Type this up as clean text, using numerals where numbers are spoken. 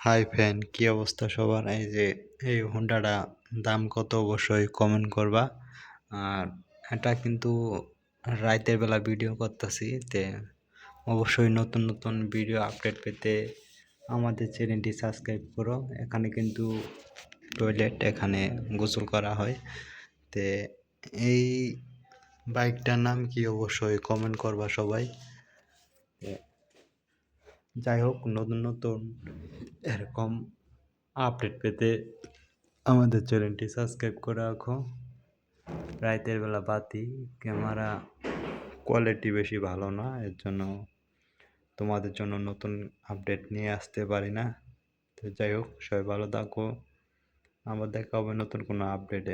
Hi friend, কি অবস্থা সবার? এই যে এই হোন্ডাটা দাম কত অবশ্যই কমেন্ট করবা। আর এটা কিন্তু রাতের বেলা ভিডিও করতেছি, অবশ্যই নতুন নতুন ভিডিও আপডেট পেতে আমাদের চ্যানেলটি সাবস্ক্রাইব করো। এখানে কিন্তু টয়লেট, এখানে গোসল করা হয়। তে এই বাইকটার নাম কি অবশ্যই কমেন্ট করবা সবাই। যাই হোক, নতুন নতুন এরকম আপডেট পেতে আমাদের চ্যানেলটি সাবস্ক্রাইব করে রাখো। রাতের বেলা বাতি, ক্যামেরা কোয়ালিটি বেশি ভালো না, এর জন্য তোমাদের জন্য নতুন আপডেট নিয়ে আসতে পারি না। তো যাই হোক, সবাই ভালো থাকো, আবার দেখা হবে নতুন কোনো আপডেটে।